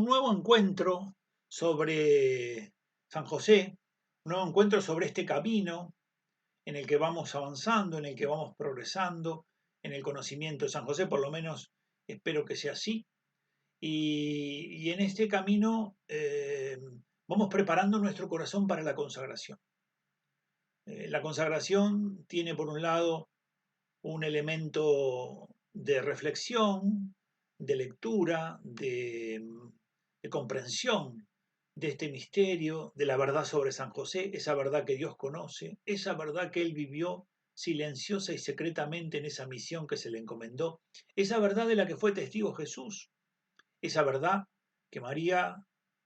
nuevo encuentro sobre San José, un nuevo encuentro sobre este camino en el que vamos avanzando, en el que vamos progresando, en el conocimiento de San José, por lo menos espero que sea así. Y en este camino vamos preparando nuestro corazón para la consagración. La consagración tiene por un lado un elemento de reflexión, de lectura, de comprensión de este misterio, de la verdad sobre San José, esa verdad que Dios conoce, esa verdad que él vivió silenciosa y secretamente en esa misión que se le encomendó, esa verdad de la que fue testigo Jesús, esa verdad que María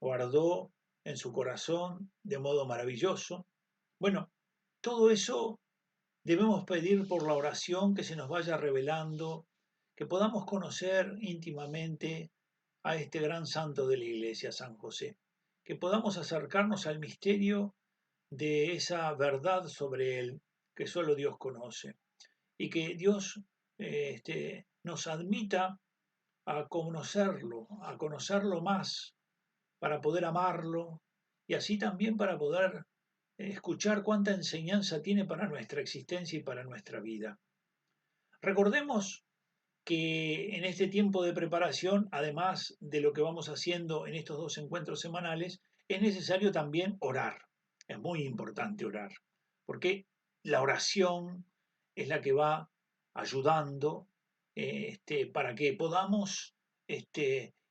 guardó en su corazón de modo maravilloso. Bueno, todo eso debemos pedir por la oración que se nos vaya revelando, que podamos conocer íntimamente a este gran santo de la Iglesia, San José, que podamos acercarnos al misterio de esa verdad sobre él que solo Dios conoce y que Dios nos admita a conocerlo más para poder amarlo y así también para poder escuchar cuánta enseñanza tiene para nuestra existencia y para nuestra vida. Recordemos que en este tiempo de preparación, además de lo que vamos haciendo en estos dos encuentros semanales, es necesario también orar. Es muy importante orar, porque la oración es la que va ayudando para que podamos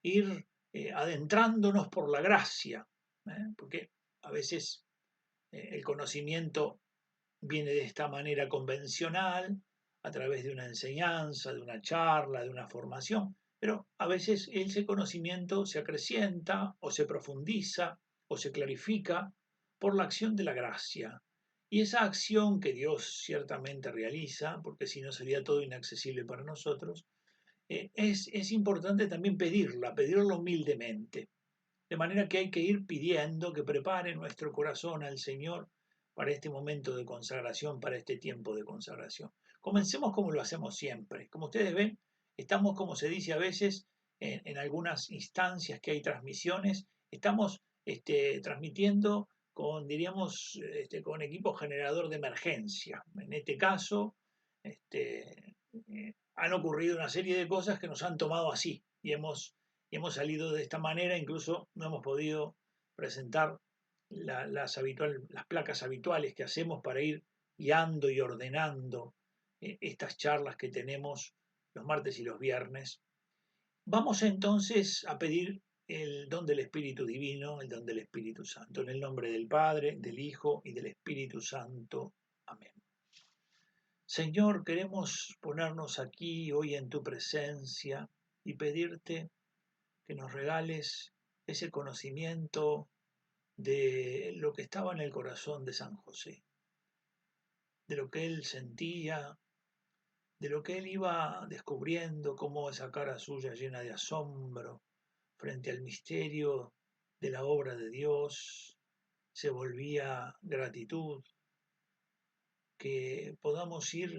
ir adentrándonos por la gracia, porque a veces el conocimiento viene de esta manera convencional, a través de una enseñanza, de una charla, de una formación, pero a veces ese conocimiento se acrecienta o se profundiza o se clarifica por la acción de la gracia. Y esa acción que Dios ciertamente realiza, porque si no sería todo inaccesible para nosotros, es importante también pedirla humildemente. De manera que hay que ir pidiendo que prepare nuestro corazón al Señor para este momento de consagración, para este tiempo de consagración. Comencemos como lo hacemos siempre. Como ustedes ven, estamos, como se dice a veces, en algunas instancias que hay transmisiones, estamos transmitiendo con, diríamos, con equipo generador de emergencia. En este caso, han ocurrido una serie de cosas que nos han tomado así y hemos salido de esta manera, incluso no hemos podido presentar las placas habituales que hacemos para ir guiando y ordenando estas charlas que tenemos los martes y los viernes. Vamos entonces a pedir el don del Espíritu Divino, el don del Espíritu Santo, en el nombre del Padre, del Hijo y del Espíritu Santo. Amén. Señor, queremos ponernos aquí hoy en tu presencia y pedirte que nos regales ese conocimiento de lo que estaba en el corazón de San José, de lo que él sentía, de lo que él iba descubriendo, cómo esa cara suya llena de asombro frente al misterio de la obra de Dios se volvía gratitud, que podamos ir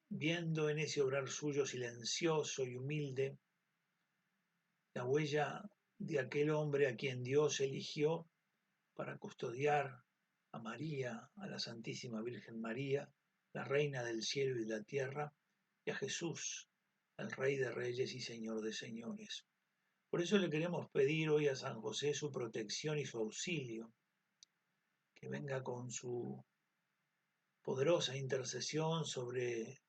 viendo en ese obrar suyo silencioso y humilde la huella de aquel hombre a quien Dios eligió para custodiar a María, a la Santísima Virgen María, la Reina del cielo y de la tierra, y a Jesús, el Rey de reyes y Señor de señores. Por eso le queremos pedir hoy a San José su protección y su auxilio, que venga con su poderosa intercesión sobre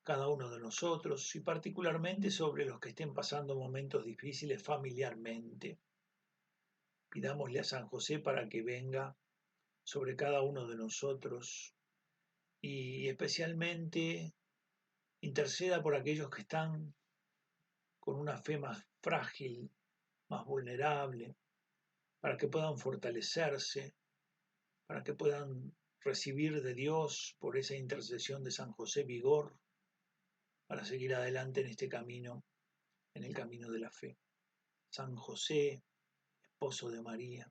cada uno de nosotros y particularmente sobre los que estén pasando momentos difíciles familiarmente. Pidámosle a San José para que venga sobre cada uno de nosotros y especialmente interceda por aquellos que están con una fe más frágil, más vulnerable, para que puedan fortalecerse, para que puedan recibir de Dios por esa intercesión de San José vigor para seguir adelante en este camino, en el camino de la fe. San José, esposo de María,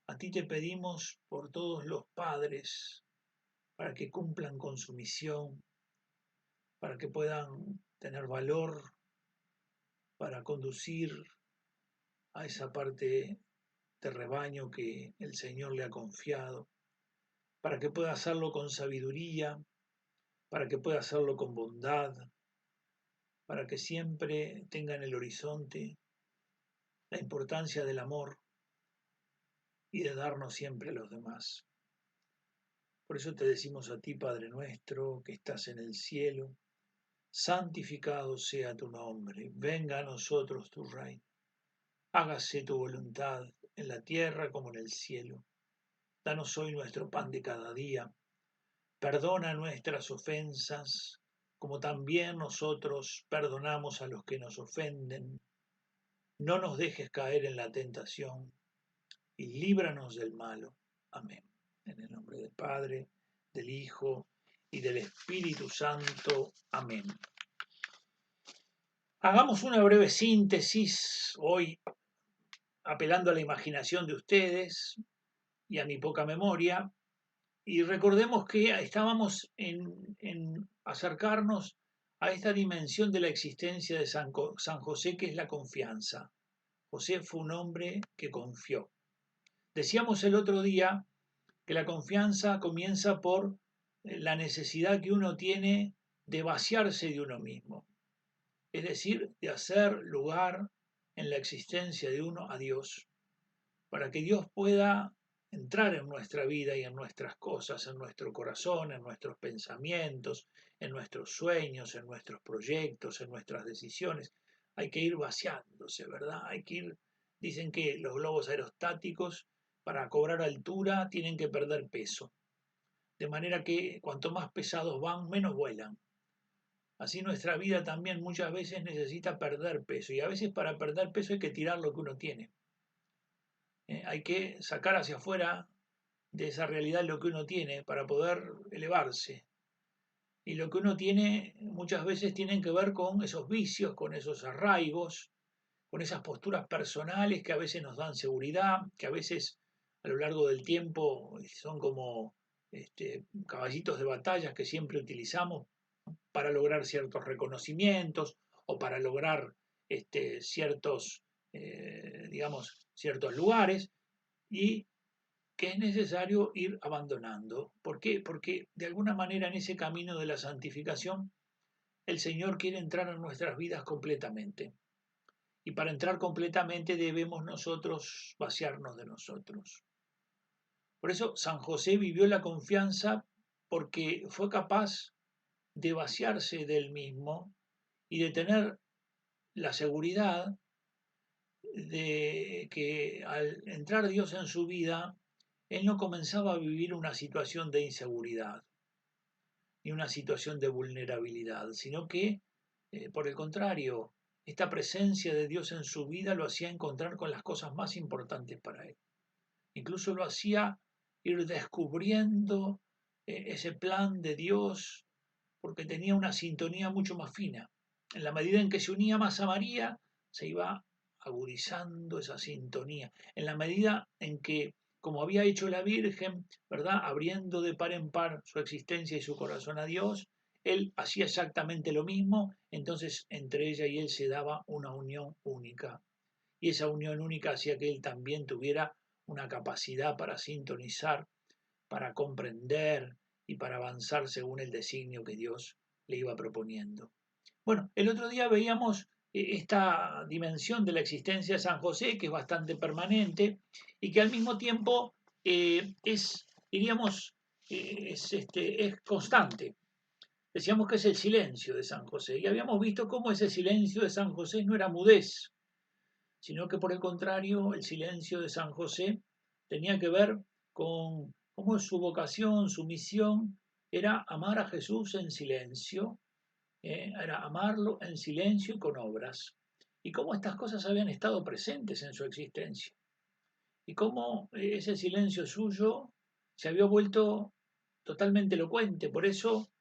a ti te pedimos por todos los padres para que cumplan con su misión, para que puedan tener valor para conducir a esa parte de rebaño que el Señor le ha confiado, para que pueda hacerlo con sabiduría, para que pueda hacerlo con bondad, para que siempre tenga en el horizonte la importancia del amor y de darnos siempre a los demás. Por eso te decimos a ti, Padre nuestro, que estás en el cielo, santificado sea tu nombre, venga a nosotros tu reino, hágase tu voluntad en la tierra como en el cielo. Danos hoy nuestro pan de cada día, perdona nuestras ofensas, como también nosotros perdonamos a los que nos ofenden. No nos dejes caer en la tentación y líbranos del malo. Amén. En el nombre del Padre, del Hijo y del Espíritu Santo. Amén. Hagamos una breve síntesis hoy, apelando a la imaginación de ustedes y a mi poca memoria, y recordemos que estábamos en acercarnos a esta dimensión de la existencia de San José, que es la confianza. José fue un hombre que confió. Decíamos el otro día que la confianza comienza por la necesidad que uno tiene de vaciarse de uno mismo, es decir, de hacer lugar en la existencia de uno a Dios, para que Dios pueda entrar en nuestra vida y en nuestras cosas, en nuestro corazón, en nuestros pensamientos, en nuestros sueños, en nuestros proyectos, en nuestras decisiones. Hay que ir vaciándose, ¿verdad? Dicen que los globos aerostáticos para cobrar altura tienen que perder peso, de manera que cuanto más pesados van, menos vuelan. Así nuestra vida también muchas veces necesita perder peso, y a veces para perder peso hay que tirar lo que uno tiene. Hay que sacar hacia afuera de esa realidad lo que uno tiene para poder elevarse. Y lo que uno tiene muchas veces tienen que ver con esos vicios, con esos arraigos, con esas posturas personales que a veces nos dan seguridad, que a veces a lo largo del tiempo son como caballitos de batalla que siempre utilizamos para lograr ciertos reconocimientos o para lograr ciertos, ciertos lugares, y que es necesario ir abandonando. ¿Por qué? Porque de alguna manera en ese camino de la santificación el Señor quiere entrar en nuestras vidas completamente. Y para entrar completamente debemos nosotros vaciarnos de nosotros. Por eso San José vivió la confianza porque fue capaz de vaciarse del mismo y de tener la seguridad de que al entrar Dios en su vida, él no comenzaba a vivir una situación de inseguridad ni una situación de vulnerabilidad, sino que, por el contrario, esta presencia de Dios en su vida lo hacía encontrar con las cosas más importantes para él. Incluso lo hacía ir descubriendo ese plan de Dios, porque tenía una sintonía mucho más fina. En la medida en que se unía más a María, se iba agudizando esa sintonía. En la medida en que, como había hecho la Virgen, ¿verdad? Abriendo de par en par su existencia y su corazón a Dios, él hacía exactamente lo mismo, entonces entre ella y él se daba una unión única. Y esa unión única hacía que él también tuviera una capacidad para sintonizar, para comprender y para avanzar según el designio que Dios le iba proponiendo. Bueno, el otro día veíamos esta dimensión de la existencia de San José, que es bastante permanente y que al mismo tiempo es, diríamos, es constante. Decíamos que es el silencio de San José y habíamos visto cómo ese silencio de San José no era mudez, sino que por el contrario, el silencio de San José tenía que ver con cómo su vocación, su misión, era amar a Jesús en silencio, era amarlo en silencio y con obras, y cómo estas cosas habían estado presentes en su existencia, y cómo ese silencio suyo se había vuelto totalmente elocuente. Por eso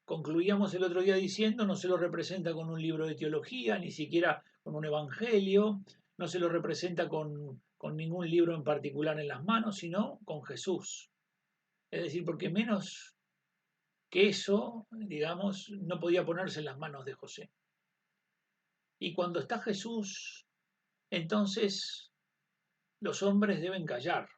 concluíamos el otro día diciendo, no se lo representa con un libro de teología, ni siquiera con un evangelio, no se lo representa con ningún libro en particular en las manos, sino con Jesús. Es decir, porque menos que eso, digamos, no podía ponerse en las manos de José. Y cuando está Jesús entonces los hombres deben callar.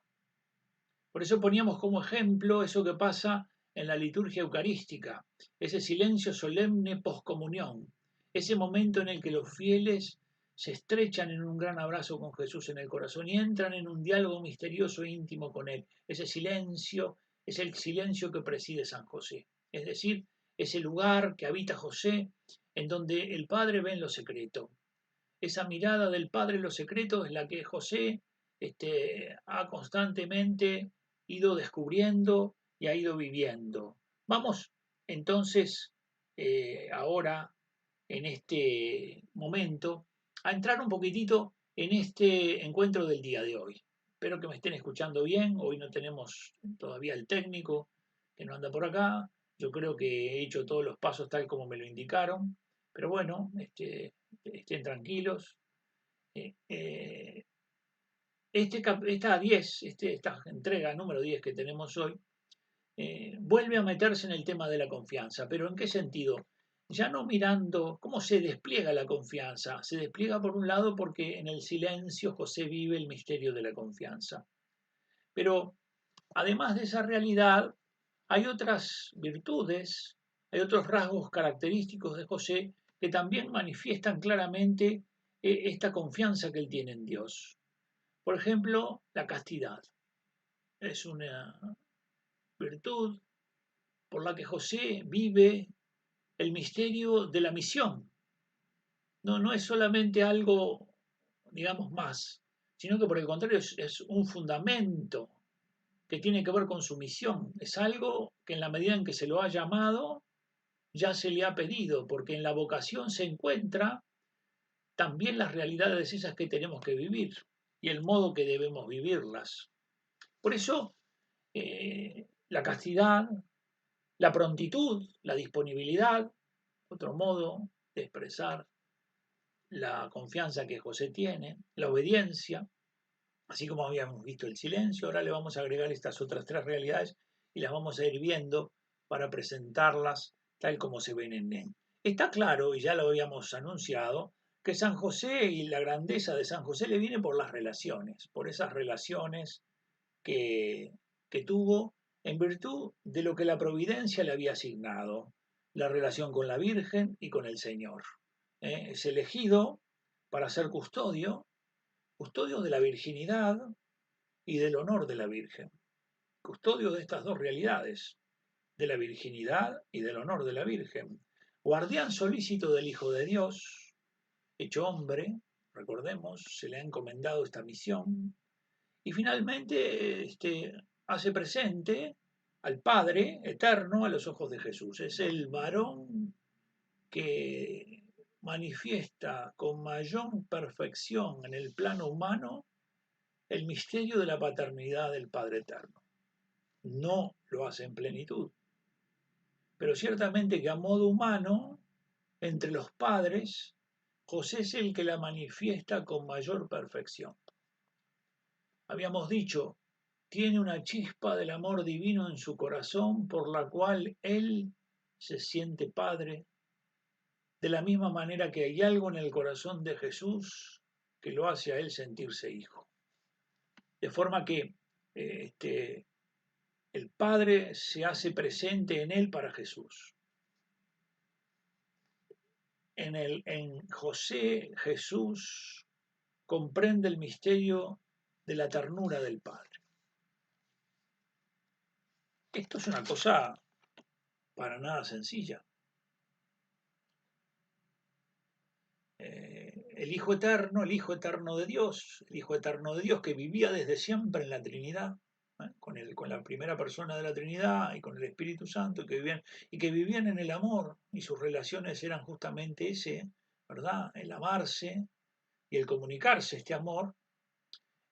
Por eso poníamos como ejemplo eso que pasa en la liturgia eucarística, ese silencio solemne poscomunión, ese momento en el que los fieles se estrechan en un gran abrazo con Jesús en el corazón y entran en un diálogo misterioso e íntimo con Él. Ese silencio es el silencio que preside San José, es decir, ese lugar que habita José en donde el Padre ve en lo secreto. Esa mirada del Padre en lo secreto es la que José ha constantemente ido descubriendo y ha ido viviendo. Vamos entonces ahora, en este momento, a entrar un poquitito en este encuentro del día de hoy. Espero que me estén escuchando bien. Hoy no tenemos todavía el técnico que no anda por acá. Yo creo que he hecho todos los pasos tal como me lo indicaron. Pero bueno, estén tranquilos. Eh, eh, esta entrega número 10 que tenemos hoy, vuelve a meterse en el tema de la confianza. ¿Pero en qué sentido? Ya no mirando cómo se despliega la confianza. Se despliega por un lado porque en el silencio José vive el misterio de la confianza. Pero además de esa realidad, hay otras virtudes, hay otros rasgos característicos de José que también manifiestan claramente esta confianza que él tiene en Dios. Por ejemplo, la castidad. Es una virtud por la que José vive el misterio de la misión. No es solamente algo, digamos, más, sino que por el contrario es un fundamento que tiene que ver con su misión. Es algo que en la medida en que se lo ha llamado, ya se le ha pedido, porque en la vocación se encuentra también las realidades esas que tenemos que vivir y el modo que debemos vivirlas. Por eso, la castidad, la prontitud, la disponibilidad, otro modo de expresar la confianza que José tiene, la obediencia, así como habíamos visto el silencio, ahora le vamos a agregar estas otras tres realidades y las vamos a ir viendo para presentarlas tal como se ven en él. Está claro, y ya lo habíamos anunciado, que San José y la grandeza de San José le viene por las relaciones, por esas relaciones que, que tuvo en virtud de lo que la providencia le había asignado, la relación con la Virgen y con el Señor. Es elegido para ser custodio de la virginidad y del honor de la Virgen, custodio de estas dos realidades, de la virginidad y del honor de la Virgen, guardián solícito del Hijo de Dios, hecho hombre, recordemos, se le ha encomendado esta misión, y finalmente hace presente al Padre eterno a los ojos de Jesús. Es el varón que manifiesta con mayor perfección en el plano humano el misterio de la paternidad del Padre eterno. No lo hace en plenitud, pero ciertamente que a modo humano, entre los padres, José es el que la manifiesta con mayor perfección. Habíamos dicho, tiene una chispa del amor divino en su corazón por la cual él se siente padre, de la misma manera que hay algo en el corazón de Jesús que lo hace a él sentirse hijo. De forma que el Padre se hace presente en él para Jesús. En José, Jesús comprende el misterio de la ternura del Padre. Esto es una cosa para nada sencilla. El Hijo Eterno de Dios, el Hijo Eterno de Dios que vivía desde siempre en la Trinidad, con la primera persona de la Trinidad y con el Espíritu Santo, y que vivían en el amor, y sus relaciones eran justamente ese, ¿verdad? El amarse y el comunicarse este amor.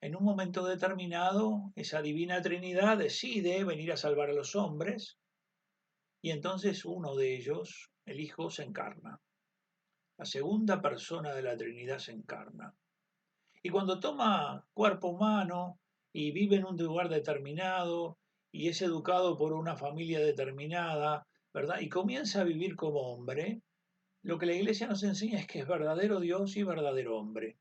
En un momento determinado, esa divina Trinidad decide venir a salvar a los hombres, y entonces uno de ellos, el Hijo, se encarna. La segunda persona de la Trinidad se encarna. Y cuando toma cuerpo humano y vive en un lugar determinado y es educado por una familia determinada, ¿verdad? Y comienza a vivir como hombre, lo que la Iglesia nos enseña es que es verdadero Dios y verdadero hombre.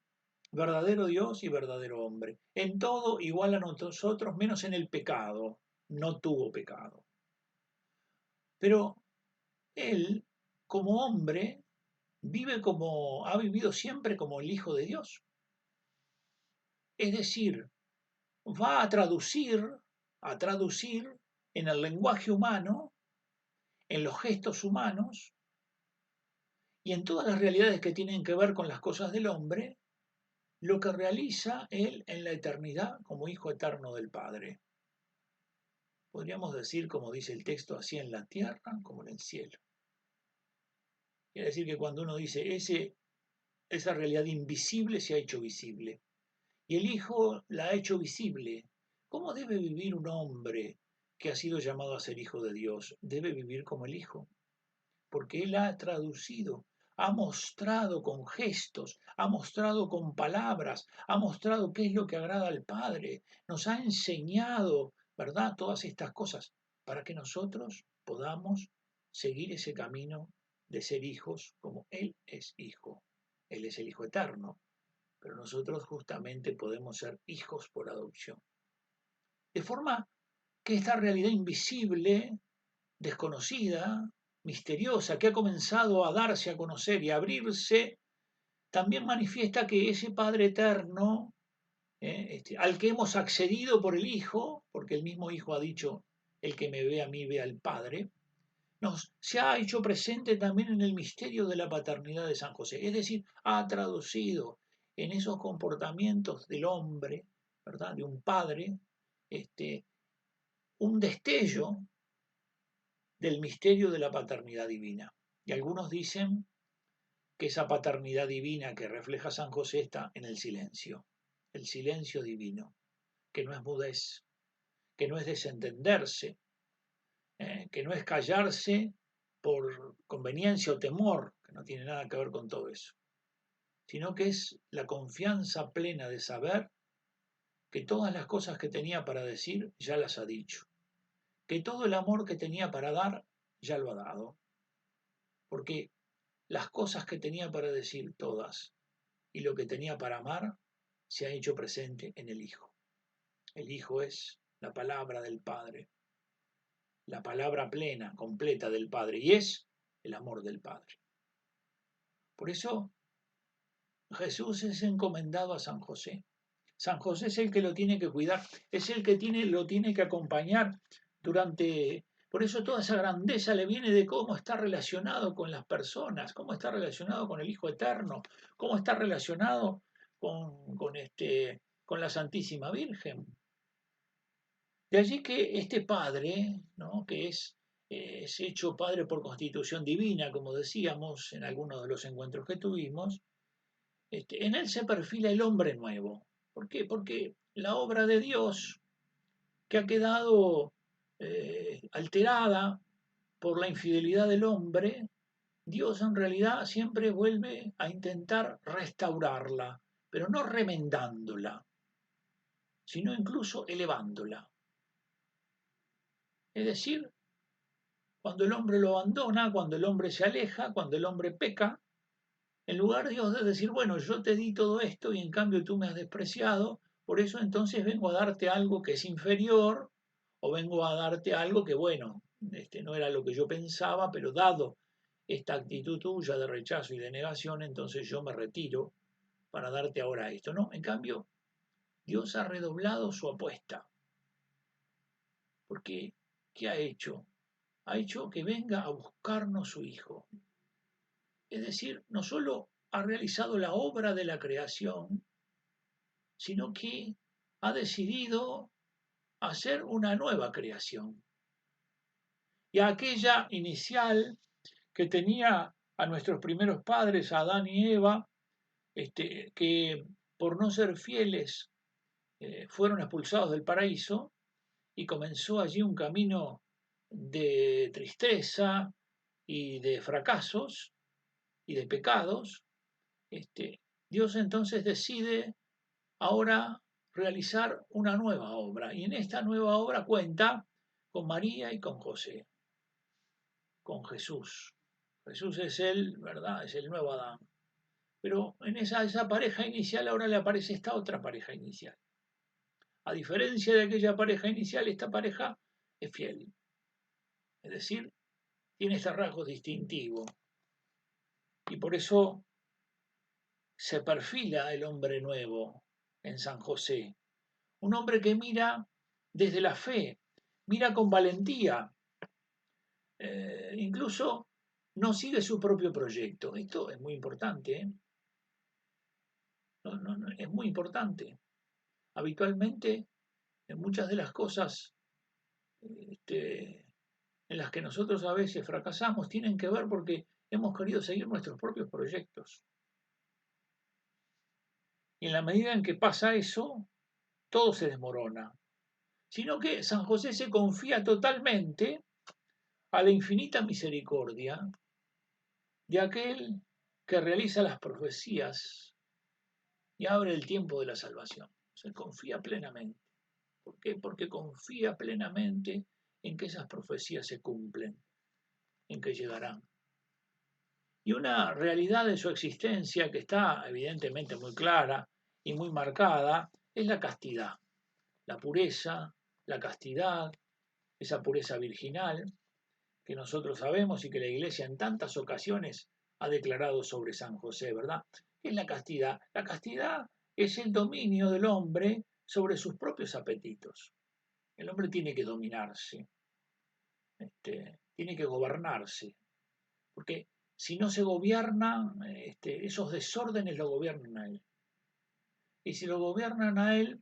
verdadero Dios y verdadero hombre. En todo igual a nosotros, menos en el pecado. No tuvo pecado. Pero él, como hombre, ha vivido siempre como el Hijo de Dios. Es decir, va a traducir en el lenguaje humano, en los gestos humanos y en todas las realidades que tienen que ver con las cosas del hombre, lo que realiza él en la eternidad como Hijo eterno del Padre. Podríamos decir, como dice el texto, así en la tierra como en el cielo. Quiere decir que cuando uno dice esa realidad invisible se ha hecho visible y el Hijo la ha hecho visible. ¿Cómo debe vivir un hombre que ha sido llamado a ser hijo de Dios? Debe vivir como el Hijo, porque Él ha traducido, ha mostrado con gestos, ha mostrado con palabras, ha mostrado qué es lo que agrada al Padre, nos ha enseñado, ¿verdad?, todas estas cosas para que nosotros podamos seguir ese camino de ser hijos como Él es hijo. Él es el Hijo eterno, pero nosotros justamente podemos ser hijos por adopción. De forma que esta realidad invisible, desconocida, misteriosa, que ha comenzado a darse a conocer y a abrirse, también manifiesta que ese Padre eterno, al que hemos accedido por el Hijo, porque el mismo Hijo ha dicho, el que me ve a mí ve al Padre, se ha hecho presente también en el misterio de la paternidad de San José. Es decir, ha traducido en esos comportamientos del hombre, ¿verdad?, de un padre, un destello del misterio de la paternidad divina. Y algunos dicen que esa paternidad divina que refleja San José está en el silencio divino, que no es mudez, que no es desentenderse, que no es callarse por conveniencia o temor, que no tiene nada que ver con todo eso, sino que es la confianza plena de saber que todas las cosas que tenía para decir ya las ha dicho, que todo el amor que tenía para dar ya lo ha dado, porque las cosas que tenía para decir todas y lo que tenía para amar se ha hecho presente en el Hijo. El Hijo es la palabra del Padre, la palabra plena, completa del Padre, y es el amor del Padre. Por eso Jesús es encomendado a San José. San José es el que lo tiene que cuidar, es el que lo tiene que acompañar durante... Por eso toda esa grandeza le viene de cómo está relacionado con las personas, cómo está relacionado con el Hijo Eterno, cómo está relacionado con la Santísima Virgen. De allí que este padre, ¿no?, que es hecho padre por constitución divina, como decíamos en algunos de los encuentros que tuvimos, en él se perfila el hombre nuevo. ¿Por qué? Porque la obra de Dios, que ha quedado alterada por la infidelidad del hombre, Dios en realidad siempre vuelve a intentar restaurarla, pero no remendándola, sino incluso elevándola. Es decir, cuando el hombre lo abandona, cuando el hombre se aleja, cuando el hombre peca, en lugar Dios de decir, bueno, yo te di todo esto y en cambio tú me has despreciado, por eso entonces vengo a darte algo que es inferior o vengo a darte algo que, bueno, no era lo que yo pensaba, pero dado esta actitud tuya de rechazo y de negación, entonces yo me retiro para darte ahora esto, ¿no? En cambio, Dios ha redoblado su apuesta, porque ¿qué ha hecho? Ha hecho que venga a buscarnos su Hijo. Es decir, no solo ha realizado la obra de la creación, sino que ha decidido hacer una nueva creación. Y aquella inicial que tenía a nuestros primeros padres, a Adán y Eva, que por no ser fieles fueron expulsados del paraíso y comenzó allí un camino de tristeza y de fracasos y de pecados. Dios entonces decide ahora realizar una nueva obra. Y en esta nueva obra cuenta con María y con José, con Jesús. Jesús es el, ¿verdad? Es el nuevo Adán. pero en esa pareja inicial ahora le aparece esta otra pareja inicial. A diferencia de aquella pareja inicial, esta pareja es fiel, es decir, tiene este rasgo distintivo y por eso se perfila el hombre nuevo en San José, un hombre que mira desde la fe, mira con valentía, incluso no sigue su propio proyecto. Esto es muy importante, ¿eh? No, es muy importante. Habitualmente, en muchas de las cosas este, en las que nosotros a veces fracasamos tienen que ver porque hemos querido seguir nuestros propios proyectos. Y en la medida en que pasa eso, todo se desmorona. Sino que San José se confía totalmente a la infinita misericordia de aquel que realiza las profecías y abre el tiempo de la salvación. Se confía plenamente. ¿Por qué? Porque confía plenamente en que esas profecías se cumplen, en que llegarán. Y una realidad de su existencia que está evidentemente muy clara y muy marcada es la castidad, la pureza, la castidad, esa pureza virginal que nosotros sabemos y que la Iglesia en tantas ocasiones ha declarado sobre San José, ¿verdad? ¿Qué es la castidad? La castidad es el dominio del hombre sobre sus propios apetitos. El hombre tiene que dominarse, tiene que gobernarse, porque si no se gobierna, esos desórdenes lo gobiernan a él. Y si lo gobiernan a él,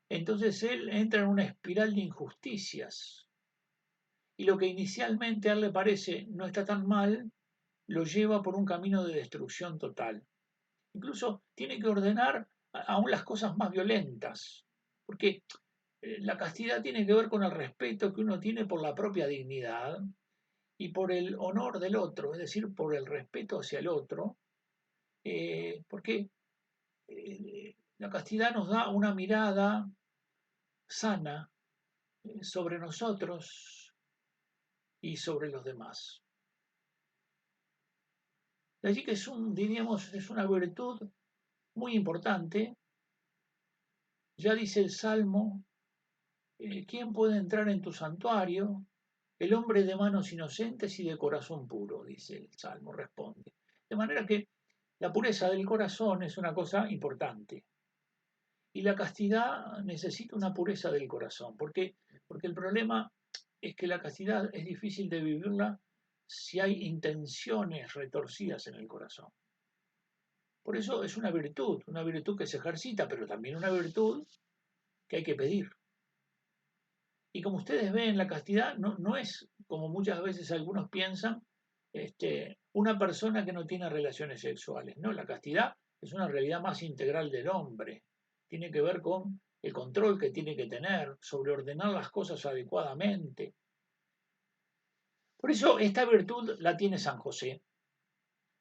entonces él entra en una espiral de injusticias. Y lo que inicialmente a él le parece no está tan mal, lo lleva por un camino de destrucción total. Incluso tiene que ordenar aún las cosas más violentas, porque la castidad tiene que ver con el respeto que uno tiene por la propia dignidad y por el honor del otro, es decir, por el respeto hacia el otro, porque la castidad nos da una mirada sana sobre nosotros y sobre los demás. De allí que diríamos, es una virtud muy importante. Ya dice el Salmo, ¿quién puede entrar en tu santuario? El hombre de manos inocentes y de corazón puro, dice el Salmo, responde. De manera que la pureza del corazón es una cosa importante. Y la castidad necesita una pureza del corazón, porque el problema es que la castidad es difícil de vivirla si hay intenciones retorcidas en el corazón. Por eso es una virtud que se ejercita, pero también una virtud que hay que pedir. Y como ustedes ven, la castidad no es, como muchas veces algunos piensan, una persona que no tiene relaciones sexuales. No, la castidad es una realidad más integral del hombre. Tiene que ver con el control que tiene que tener sobre ordenar las cosas adecuadamente. Por eso esta virtud la tiene San José.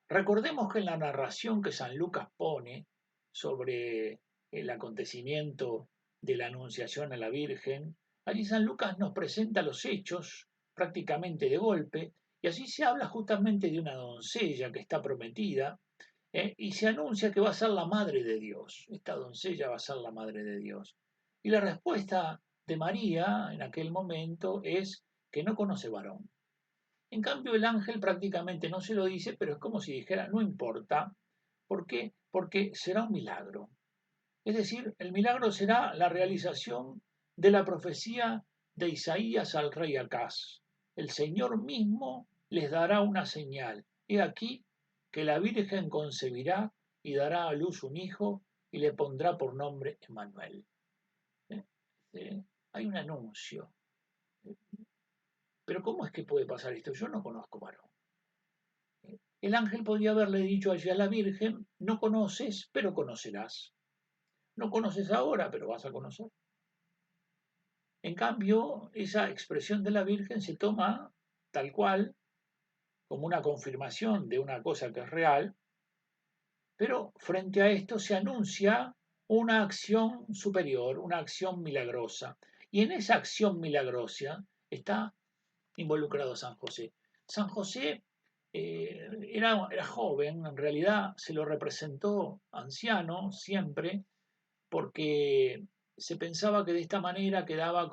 Recordemos que en la narración que San Lucas pone sobre el acontecimiento de la anunciación a la Virgen, allí San Lucas nos presenta los hechos prácticamente de golpe, y así se habla justamente de una doncella que está prometida, y se anuncia que va a ser la madre de Dios. Esta doncella va a ser la madre de Dios. Y la respuesta de María en aquel momento es que no conoce varón. En cambio, el ángel prácticamente no se lo dice, pero es como si dijera, no importa. ¿Por qué? Porque será un milagro. Es decir, el milagro será la realización de la profecía de Isaías al rey Acaz. El Señor mismo les dará una señal. He aquí que la Virgen concebirá y dará a luz un hijo y le pondrá por nombre Emmanuel. ¿Eh? Hay un anuncio. Pero ¿cómo es que puede pasar esto? Yo no conozco varón. El ángel podría haberle dicho allí a la Virgen, no conoces, pero conocerás. No conoces ahora, pero vas a conocer. En cambio, esa expresión de la Virgen se toma tal cual, como una confirmación de una cosa que es real, pero frente a esto se anuncia una acción superior, una acción milagrosa. Y en esa acción milagrosa está involucrado San José. San José era joven, en realidad se lo representó anciano siempre, porque se pensaba que de esta manera quedaba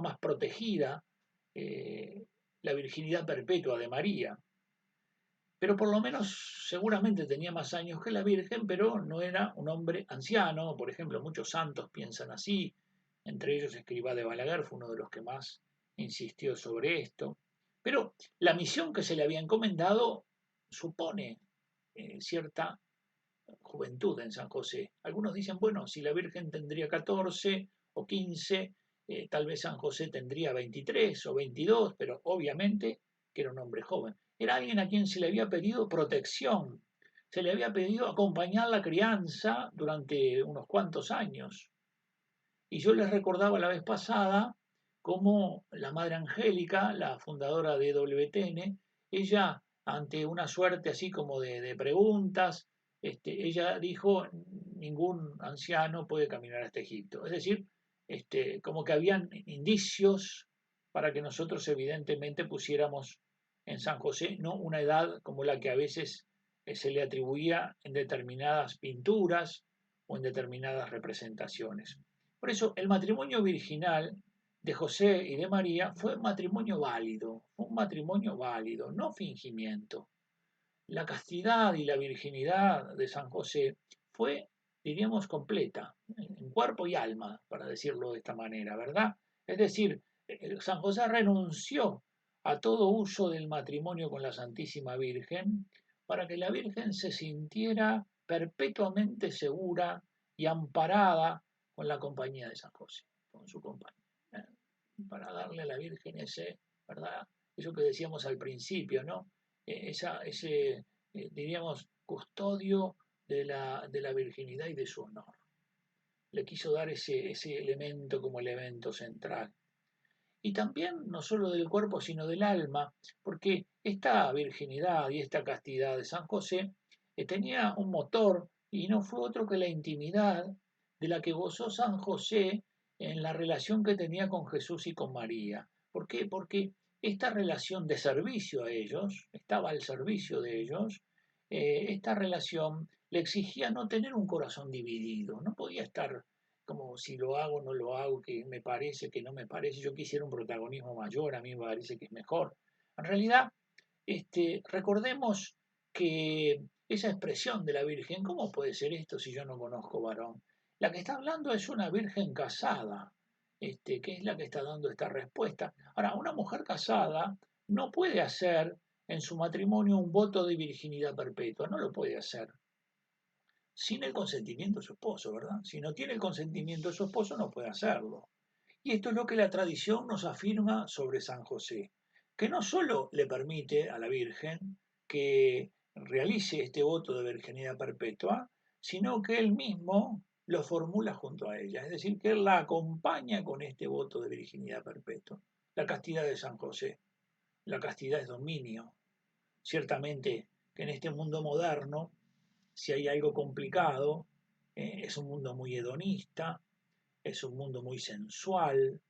más protegida eh, la virginidad perpetua de María. Pero por lo menos seguramente tenía más años que la Virgen, pero no era un hombre anciano. Por ejemplo, muchos santos piensan así, entre ellos Escrivá de Balaguer fue uno de los que más insistió sobre esto. Pero la misión que se le había encomendado supone cierta juventud en San José. Algunos dicen, bueno, si la Virgen tendría 14 o 15, tal vez San José tendría 23 o 22, pero obviamente que era un hombre joven. Era alguien a quien se le había pedido protección, se le había pedido acompañar la crianza durante unos cuantos años. Y yo les recordaba la vez pasada cómo la Madre Angélica, la fundadora de WTN, ella, ante una suerte así como de preguntas, ella dijo, ningún anciano puede caminar hasta Egipto. Es decir, como que habían indicios para que nosotros evidentemente pusiéramos en San José no una edad como la que a veces se le atribuía en determinadas pinturas o en determinadas representaciones. Por eso el matrimonio virginal de José y de María fue un matrimonio válido, no fingimiento. La castidad y la virginidad de San José fue, diríamos, completa, en cuerpo y alma, para decirlo de esta manera, ¿verdad? Es decir, San José renunció a todo uso del matrimonio con la Santísima Virgen para que la Virgen se sintiera perpetuamente segura y amparada con la compañía de San José, con su compañía, ¿eh? Para darle a la Virgen ese, ¿verdad? Eso que decíamos al principio, ¿no? Ese, diríamos, custodio de la virginidad y de su honor. Le quiso dar ese elemento como elemento central. Y también no solo del cuerpo, sino del alma, porque esta virginidad y esta castidad de San José tenía un motor y no fue otro que la intimidad de la que gozó San José en la relación que tenía con Jesús y con María. ¿Por qué? Porque esta relación de servicio a ellos, estaba al servicio de ellos, esta relación le exigía no tener un corazón dividido, no podía estar como si lo hago, no lo hago, que me parece, que no me parece, yo quisiera un protagonismo mayor, a mí me parece que es mejor. En realidad, recordemos que esa expresión de la Virgen, ¿cómo puede ser esto si yo no conozco varón? La que está hablando es una virgen casada, que es la que está dando esta respuesta. Ahora, una mujer casada no puede hacer en su matrimonio un voto de virginidad perpetua, no lo puede hacer sin el consentimiento de su esposo, ¿verdad? Si no tiene el consentimiento de su esposo, no puede hacerlo. Y esto es lo que la tradición nos afirma sobre San José, que no solo le permite a la Virgen que realice este voto de virginidad perpetua, sino que él mismo lo formula junto a ella, es decir, que él la acompaña con este voto de virginidad perpetua. La castidad de San José, la castidad es dominio. Ciertamente que en este mundo moderno si hay algo complicado, es un mundo muy hedonista, es un mundo muy sensual,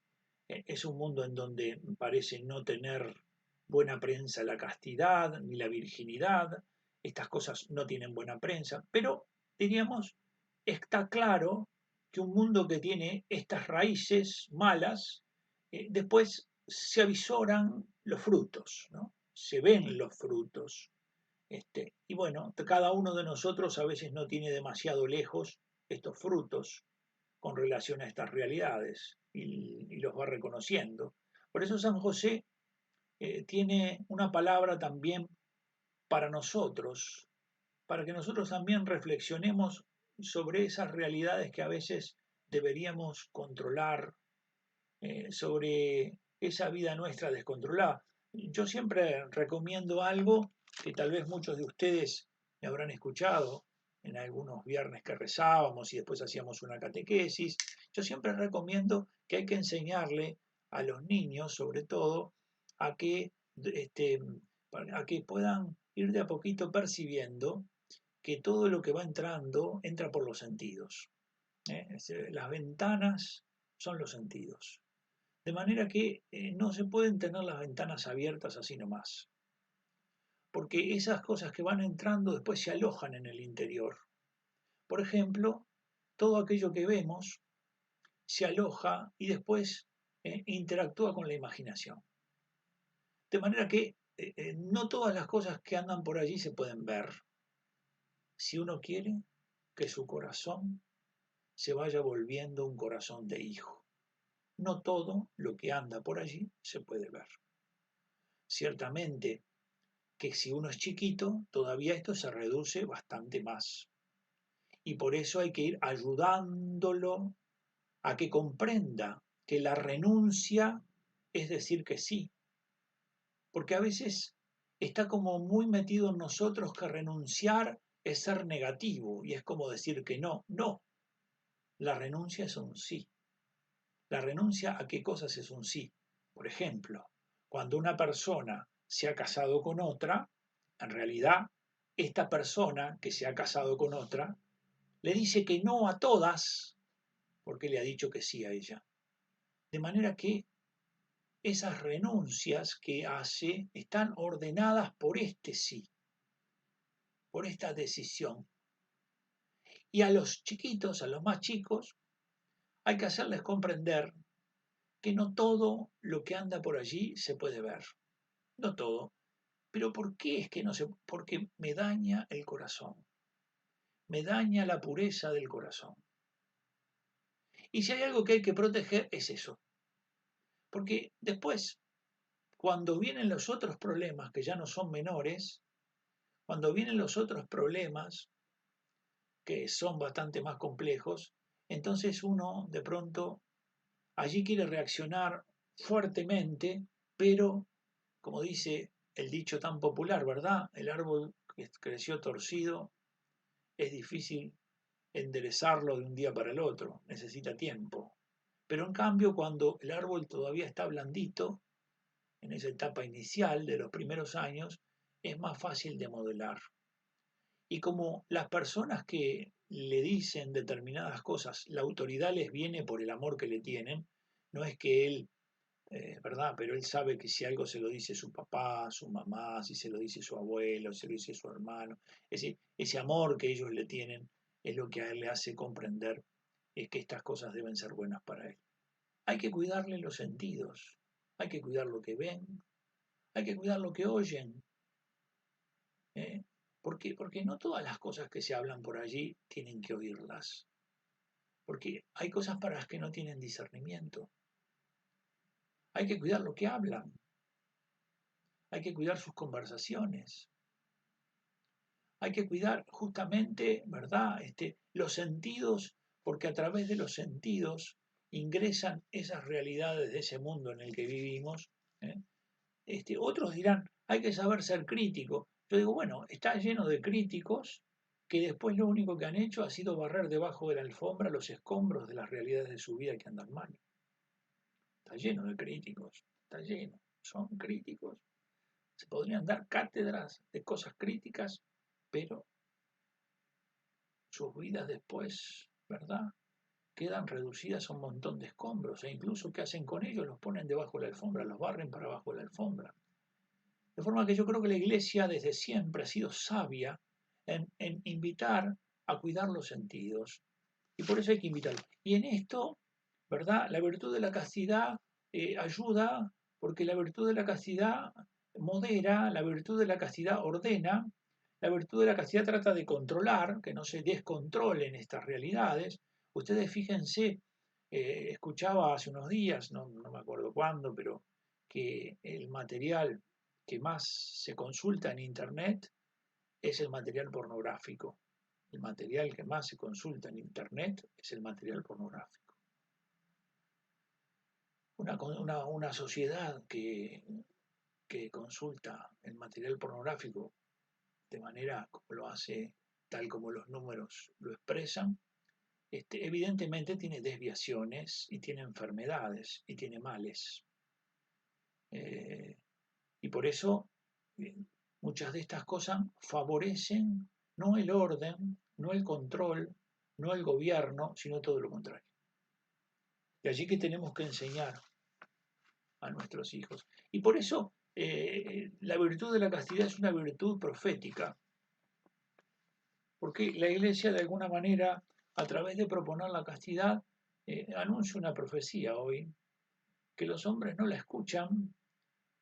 es un mundo en donde parece no tener buena prensa la castidad ni la virginidad, estas cosas no tienen buena prensa, pero diríamos, está claro que un mundo que tiene estas raíces malas, después se avisoran los frutos, ¿no? Se ven los frutos. Y bueno, cada uno de nosotros a veces no tiene demasiado lejos estos frutos con relación a estas realidades y los va reconociendo. Por eso San José tiene una palabra también para nosotros, para que nosotros también reflexionemos sobre esas realidades que a veces deberíamos controlar, sobre esa vida nuestra descontrolada. Yo siempre recomiendo algo que tal vez muchos de ustedes me habrán escuchado en algunos viernes que rezábamos y después hacíamos una catequesis. Yo siempre recomiendo que hay que enseñarle a los niños, sobre todo, a que, este, a que puedan ir de a poquito percibiendo que todo lo que va entrando entra por los sentidos. Las ventanas son los sentidos. De manera que no se pueden tener las ventanas abiertas así nomás. porque esas cosas que van entrando después se alojan en el interior. Por ejemplo, todo aquello que vemos se aloja y después interactúa con la imaginación. De manera que no todas las cosas que andan por allí se pueden ver. Si uno quiere que su corazón se vaya volviendo un corazón de hijo. No todo lo que anda por allí se puede ver. Ciertamente que si uno es chiquito, todavía esto se reduce bastante más. Y por eso hay que ir ayudándolo a que comprenda que la renuncia es decir que sí. Porque a veces está como muy metido en nosotros que renunciar es ser negativo y es como decir que no. No, la renuncia es un sí. La renuncia a qué cosas es un sí. Por ejemplo, cuando una persona se ha casado con otra, en realidad esta persona que se ha casado con otra le dice que no a todas porque le ha dicho que sí a ella. De manera que esas renuncias que hace están ordenadas por este sí, por esta decisión. Y a los chiquitos, a los más chicos, hay que hacerles comprender que no todo lo que anda por allí se puede ver. No todo. Pero ¿por qué es que no se? Porque me daña el corazón. Me daña la pureza del corazón. Y si hay algo que hay que proteger es eso. Porque después, cuando vienen los otros problemas que ya no son menores, cuando vienen los otros problemas que son bastante más complejos, entonces uno de pronto allí quiere reaccionar fuertemente, pero como dice el dicho tan popular, ¿verdad? El árbol que creció torcido es difícil enderezarlo de un día para el otro, necesita tiempo. Pero en cambio, cuando el árbol todavía está blandito, en esa etapa inicial de los primeros años, es más fácil de modelar. Y como las personas que le dicen determinadas cosas, la autoridad les viene por el amor que le tienen, no es que él, ¿verdad? Pero él sabe que si algo se lo dice su papá, su mamá, si se lo dice su abuelo, si se lo dice su hermano, ese amor que ellos le tienen es lo que a él le hace comprender que estas cosas deben ser buenas para él. Hay que cuidarle los sentidos, hay que cuidar lo que ven, hay que cuidar lo que oyen, ¿eh? Porque no todas las cosas que se hablan por allí tienen que oírlas, porque hay cosas para las que no tienen discernimiento. Hay que cuidar lo que hablan, hay que cuidar sus conversaciones, hay que cuidar justamente, ¿verdad? Los sentidos, porque a través de los sentidos ingresan esas realidades de ese mundo en el que vivimos. ¿Eh? Otros dirán, hay que saber ser crítico. Yo digo, bueno, está lleno de críticos que después lo único que han hecho ha sido barrer debajo de la alfombra los escombros de las realidades de su vida que andan mal. Está lleno de críticos, está lleno, son críticos. Se podrían dar cátedras de cosas críticas, pero sus vidas después, ¿verdad? Quedan reducidas a un montón de escombros e incluso ¿qué hacen con ellos? Los ponen debajo de la alfombra, los barren para abajo de la alfombra. De forma que yo creo que la Iglesia desde siempre ha sido sabia en invitar a cuidar los sentidos. Y por eso hay que invitarlo. Y en esto, ¿verdad? La virtud de la castidad ayuda porque la virtud de la castidad modera, la virtud de la castidad ordena, la virtud de la castidad trata de controlar, que no se descontrolen estas realidades. Ustedes fíjense, escuchaba hace unos días, no me acuerdo cuándo, pero que el material que más se consulta en Internet es el material pornográfico. El material que más se consulta en Internet es el material pornográfico. Una sociedad que consulta el material pornográfico de manera como lo hace, tal como los números lo expresan, evidentemente tiene desviaciones y tiene enfermedades y tiene males. Y por eso muchas de estas cosas favorecen no el orden, no el control, no el gobierno, sino todo lo contrario. Y allí que tenemos que enseñar a nuestros hijos. Y por eso la virtud de la castidad es una virtud profética, porque la Iglesia de alguna manera, a través de proponer la castidad, anuncia una profecía hoy, que los hombres no la escuchan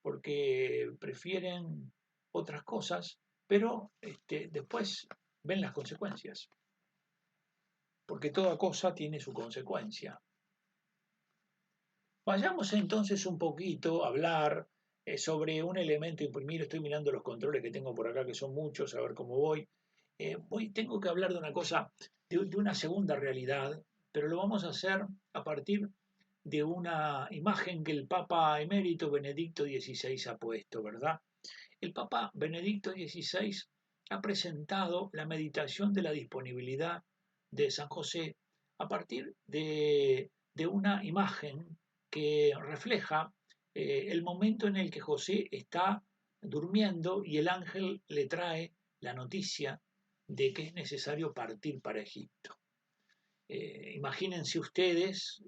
porque prefieren otras cosas, pero después ven las consecuencias, porque toda cosa tiene su consecuencia. Vayamos entonces un poquito a hablar sobre un elemento. Primero estoy mirando los controles que tengo por acá, que son muchos, a ver cómo voy. Tengo que hablar de una cosa, de una segunda realidad, pero lo vamos a hacer a partir de una imagen que el Papa emérito Benedicto XVI ha puesto, ¿verdad? El Papa Benedicto XVI ha presentado la meditación de la disponibilidad de San José a partir de una imagen que refleja el momento en el que José está durmiendo y el ángel le trae la noticia de que es necesario partir para Egipto. Imagínense ustedes,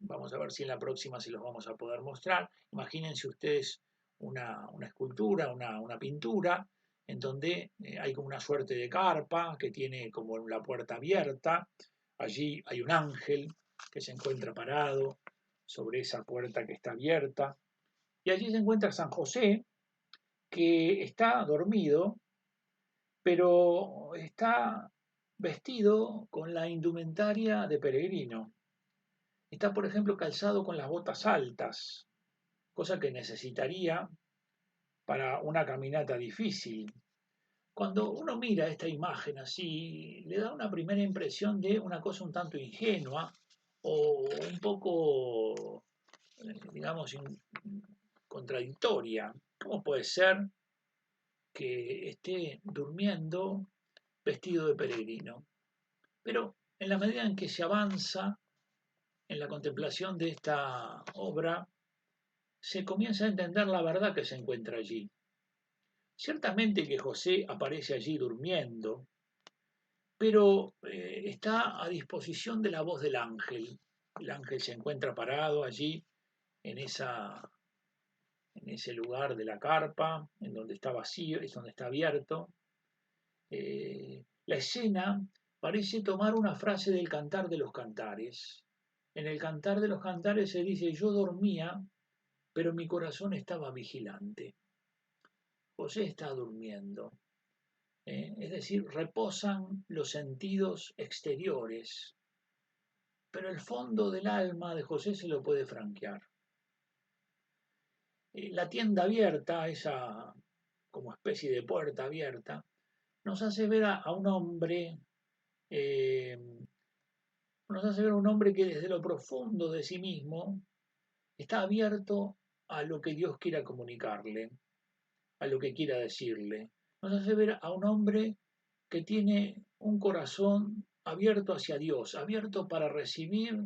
vamos a ver si en la próxima se los vamos a poder mostrar, imagínense ustedes una escultura, una pintura, en donde hay como una suerte de carpa que tiene como la puerta abierta, allí hay un ángel que se encuentra parado sobre esa puerta que está abierta, y allí se encuentra San José, que está dormido, pero está vestido con la indumentaria de peregrino. Está, por ejemplo, calzado con las botas altas, cosa que necesitaría para una caminata difícil. Cuando uno mira esta imagen así, le da una primera impresión de una cosa un tanto ingenua o un poco, digamos, contradictoria. ¿Cómo puede ser que esté durmiendo vestido de peregrino? Pero en la medida en que se avanza en la contemplación de esta obra, se comienza a entender la verdad que se encuentra allí. Ciertamente que José aparece allí durmiendo, pero está a disposición de la voz del ángel. El ángel se encuentra parado allí en, en ese lugar de la carpa, en donde está vacío, es donde está abierto. La escena parece tomar una frase del Cantar de los Cantares. En el Cantar de los Cantares se dice: yo dormía, pero mi corazón estaba vigilante. José está durmiendo. Es decir, reposan los sentidos exteriores, pero el fondo del alma de José se lo puede franquear. La tienda abierta, esa como especie de puerta abierta, nos hace ver a un hombre, eh, nos hace ver a un hombre que desde lo profundo de sí mismo está abierto a lo que Dios quiera comunicarle, a lo que quiera decirle. Nos hace ver a un hombre que tiene un corazón abierto hacia Dios, abierto para recibir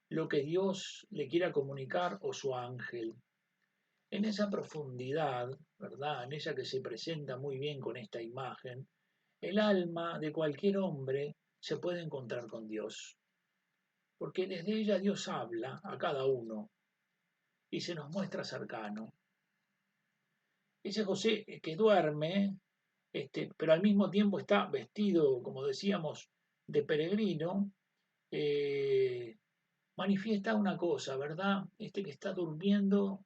lo que Dios le quiera comunicar o su ángel. En esa profundidad, ¿verdad? En ella que se presenta muy bien con esta imagen, el alma de cualquier hombre se puede encontrar con Dios, porque desde ella Dios habla a cada uno y se nos muestra cercano. Ese José que duerme, pero al mismo tiempo está vestido, como decíamos, de peregrino, eh, manifiesta una cosa, ¿verdad? Que está durmiendo,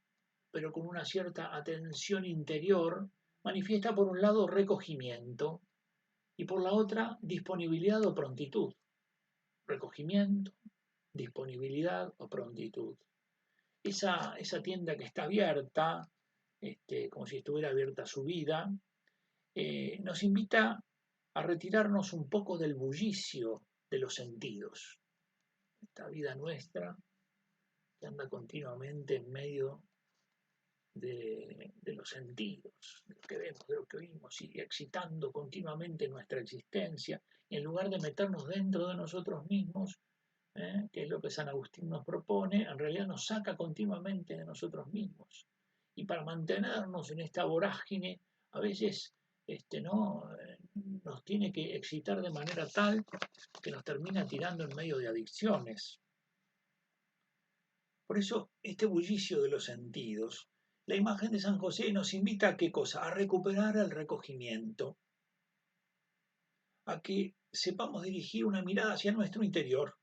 pero con una cierta atención interior, manifiesta por un lado recogimiento y por la otra disponibilidad o prontitud. Recogimiento, disponibilidad o prontitud. Esa tienda que está abierta, como si estuviera abierta su vida, nos invita a retirarnos un poco del bullicio de los sentidos. Esta vida nuestra que anda continuamente en medio de los sentidos, de lo que vemos, de lo que oímos, y excitando continuamente nuestra existencia, y en lugar de meternos dentro de nosotros mismos, que es lo que San Agustín nos propone, en realidad nos saca continuamente de nosotros mismos. Y para mantenernos en esta vorágine, a veces ¿no? Nos tiene que excitar de manera tal que nos termina tirando en medio de adicciones. Por eso, este bullicio de los sentidos La imagen de San José nos invita a qué cosa? A recuperar el recogimiento, a que sepamos dirigir una mirada hacia nuestro interior,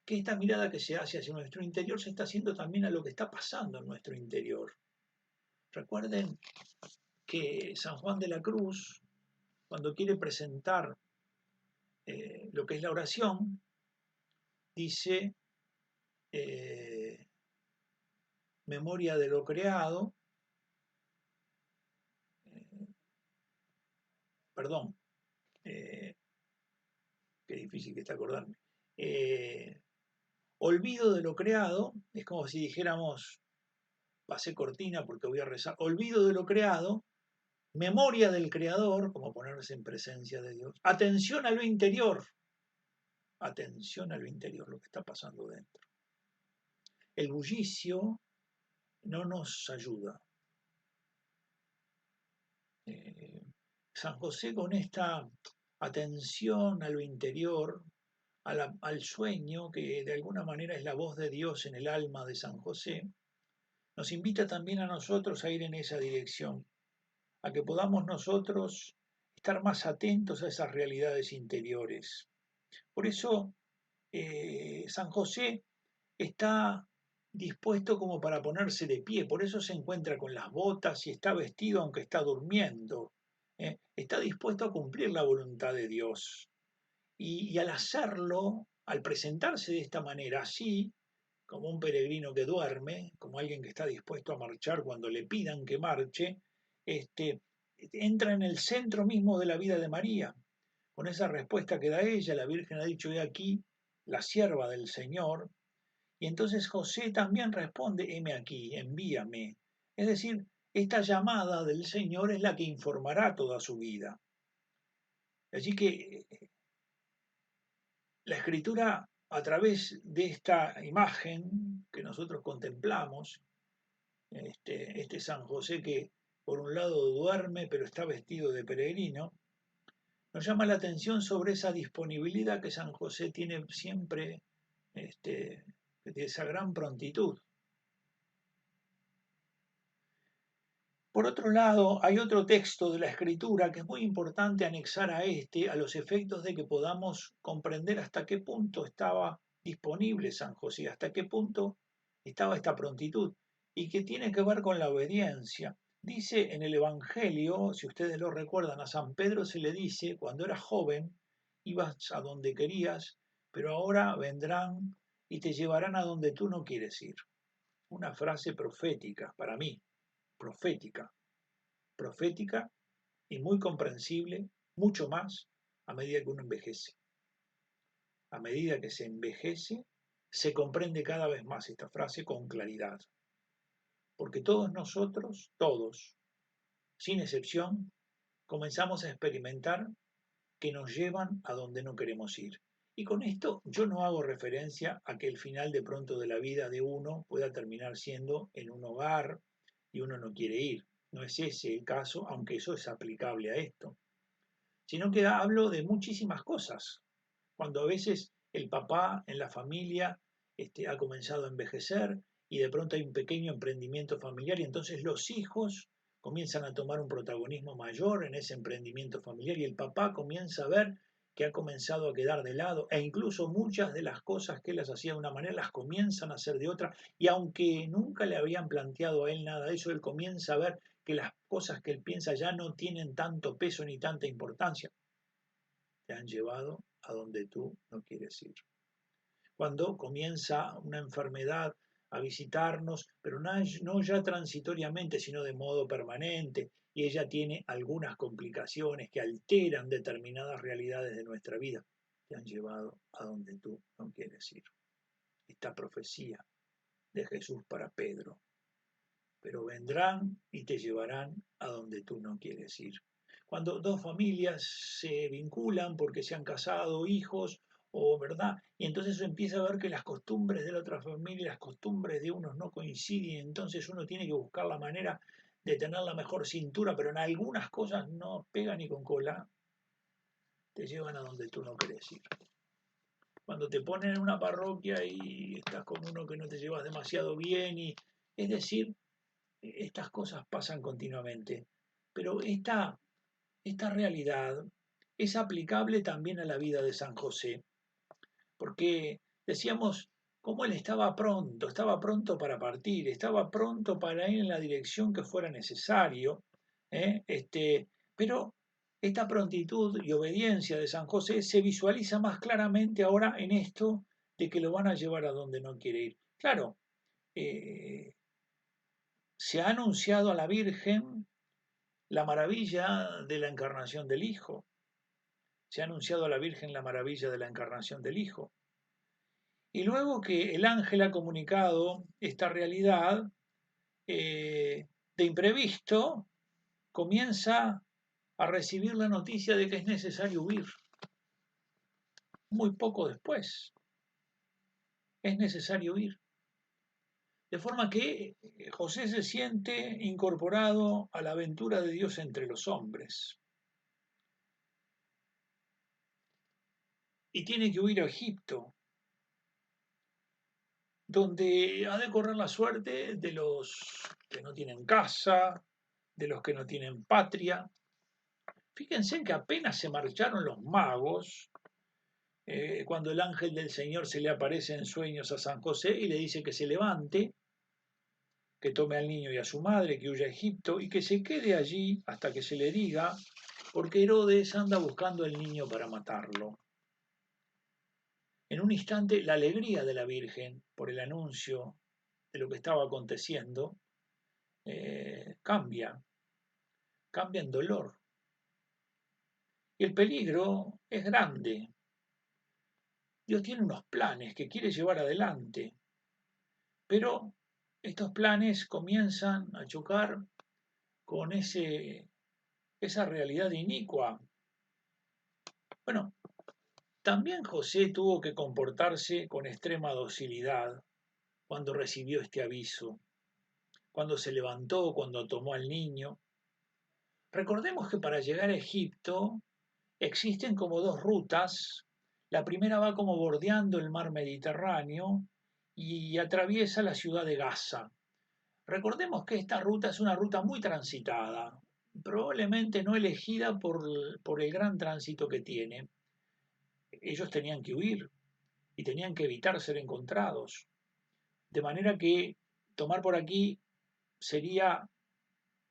que esta mirada que se hace hacia nuestro interior se está haciendo también a lo que está pasando en nuestro interior. Recuerden que San Juan de la Cruz, cuando quiere presentar lo que es la oración, dice memoria de lo creado, eh, perdón, qué difícil que está acordarme, olvido de lo creado, es como si dijéramos, pasé cortina porque voy a rezar, olvido de lo creado, memoria del creador, como ponerse en presencia de Dios, atención a lo interior, lo que está pasando dentro. El bullicio no nos ayuda. San José, con esta atención a lo interior, al sueño, que de alguna manera es la voz de Dios en el alma de San José, nos invita también a nosotros a ir en esa dirección, a que podamos nosotros estar más atentos a esas realidades interiores. Por eso San José está dispuesto como para ponerse de pie, por eso se encuentra con las botas y está vestido aunque está durmiendo. Está dispuesto a cumplir la voluntad de Dios. Y al hacerlo, al presentarse de esta manera, así, como un peregrino que duerme, como alguien que está dispuesto a marchar cuando le pidan que marche, este, entra en el centro mismo de la vida de María. Con esa respuesta que da ella, la Virgen ha dicho: he aquí la sierva del Señor. Y entonces José también responde: heme aquí, envíame. Es decir, esta llamada del Señor es la que informará toda su vida. Así que la Escritura, a través de esta imagen que nosotros contemplamos, este San José que por un lado duerme pero está vestido de peregrino, nos llama la atención sobre esa disponibilidad que San José tiene siempre, de esa gran prontitud. Por otro lado, hay otro texto de la Escritura que es muy importante anexar a a los efectos de que podamos comprender hasta qué punto estaba disponible San José, hasta qué punto estaba esta prontitud, y que tiene que ver con la obediencia. Dice en el Evangelio, si ustedes lo recuerdan, a San Pedro se le dice: cuando eras joven, ibas a donde querías, pero ahora vendrán y te llevarán a donde tú no quieres ir. Una frase profética para mí, profética profética y muy comprensible, mucho más a medida que uno envejece. A medida que se envejece, se comprende cada vez más esta frase con claridad. Porque todos nosotros, todos, sin excepción, comenzamos a experimentar que nos llevan a donde no queremos ir. Y con esto yo no hago referencia a que el final de pronto de la vida de uno pueda terminar siendo en un hogar y uno no quiere ir. No es ese el caso, aunque eso es aplicable a esto. Sino que hablo de muchísimas cosas. Cuando a veces el papá en la familia ha comenzado a envejecer y de pronto hay un pequeño emprendimiento familiar y entonces los hijos comienzan a tomar un protagonismo mayor en ese emprendimiento familiar y el papá comienza a ver que ha comenzado a quedar de lado e incluso muchas de las cosas que él las hacía de una manera las comienzan a hacer de otra y aunque nunca le habían planteado a él nada de eso, él comienza a ver que las cosas que él piensa ya no tienen tanto peso ni tanta importancia. Te han llevado a donde tú no quieres ir. Cuando comienza una enfermedad a visitarnos, pero no ya transitoriamente, sino de modo permanente, y ella tiene algunas complicaciones que alteran determinadas realidades de nuestra vida, te han llevado a donde tú no quieres ir. Esta profecía de Jesús para Pedro: pero vendrán y te llevarán a donde tú no quieres ir. Cuando dos familias se vinculan porque se han casado, hijos, o verdad, y entonces uno empieza a ver que las costumbres de la otra familia y las costumbres de unos no coinciden, entonces uno tiene que buscar la manera de tener la mejor cintura, pero en algunas cosas no pega ni con cola, te llevan a donde tú no querés ir. Cuando te ponen en una parroquia y estás con uno que no te llevas demasiado bien, es decir, estas cosas pasan continuamente, pero esta realidad es aplicable también a la vida de San José, porque decíamos cómo él estaba pronto para partir, estaba pronto para ir en la dirección que fuera necesario, ¿eh? Pero esta prontitud y obediencia de San José se visualiza más claramente ahora en esto de que lo van a llevar a donde no quiere ir. Claro, eh, se ha anunciado a la Virgen la maravilla de la encarnación del Hijo, se ha anunciado a la Virgen la maravilla de la encarnación del Hijo. Y luego que el ángel ha comunicado esta realidad, de imprevisto comienza a recibir la noticia de que es necesario huir. Muy poco después, es necesario huir. De forma que José se siente incorporado a la aventura de Dios entre los hombres. Y tiene que huir a Egipto, donde ha de correr la suerte de los que no tienen casa, de los que no tienen patria. Fíjense que apenas se marcharon los magos, cuando el ángel del Señor se le aparece en sueños a San José y le dice que se levante, que tome al niño y a su madre, que huya a Egipto y que se quede allí hasta que se le diga, porque Herodes anda buscando al niño para matarlo. En un instante, la alegría de la Virgen por el anuncio de lo que estaba aconteciendo cambia, cambia en dolor. Y el peligro es grande. Dios tiene unos planes que quiere llevar adelante, pero estos planes comienzan a chocar con esa realidad inicua. Bueno, también José tuvo que comportarse con extrema docilidad cuando recibió este aviso, cuando se levantó, cuando tomó al niño. Recordemos que para llegar a Egipto existen como dos rutas. La primera va como bordeando el mar Mediterráneo y atraviesa la ciudad de Gaza. Recordemos que esta ruta es una ruta muy transitada, probablemente no elegida por el gran tránsito que tiene. Ellos tenían que huir y tenían que evitar ser encontrados. De manera que tomar por aquí sería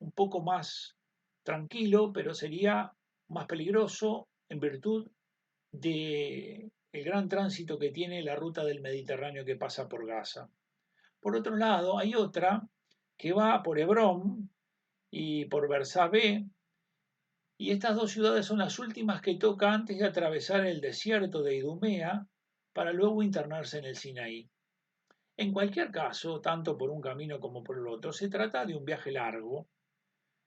un poco más tranquilo, pero sería más peligroso en virtud del gran tránsito que tiene la ruta del Mediterráneo que pasa por Gaza. Por otro lado, hay otra que va por Hebrón y por Bersabé, y estas dos ciudades son las últimas que toca antes de atravesar el desierto de Idumea para luego internarse en el Sinaí. En cualquier caso, tanto por un camino como por el otro, se trata de un viaje largo,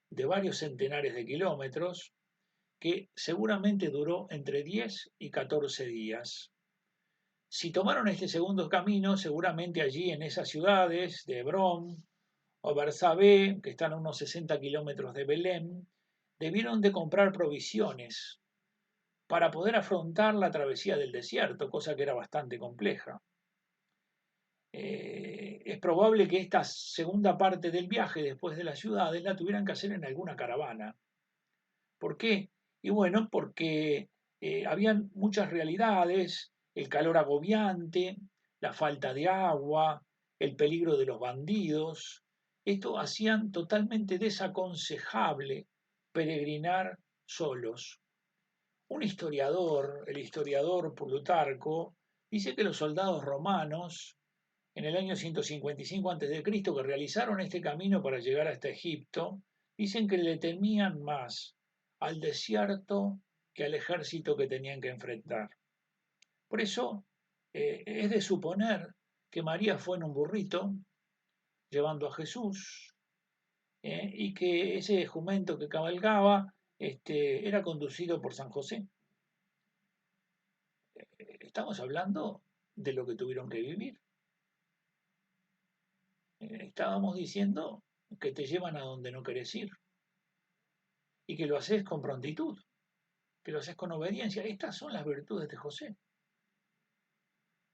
de varios centenares de kilómetros, que seguramente duró entre 10 y 14 días. Si tomaron este segundo camino, seguramente allí en esas ciudades de Hebrón o Bersabé, que están a unos 60 kilómetros de Belén, debieron de comprar provisiones para poder afrontar la travesía del desierto, cosa que era bastante compleja. Es probable que esta segunda parte del viaje después de las ciudades la tuvieran que hacer en alguna caravana. ¿Por qué? Y bueno, porque habían muchas realidades, el calor agobiante, la falta de agua, el peligro de los bandidos. Esto hacían totalmente desaconsejable peregrinar solos. Un historiador, el historiador Plutarco, dice que los soldados romanos en el año 155 a.C., que realizaron este camino para llegar hasta Egipto, dicen que le temían más al desierto que al ejército que tenían que enfrentar. Por eso es de suponer que María fue en un burrito llevando a Jesús, y que ese jumento que cabalgaba era conducido por San José. Estamos hablando de lo que tuvieron que vivir. Estábamos diciendo que te llevan a donde no querés ir y que lo haces con prontitud, que lo haces con obediencia. Estas son las virtudes de José.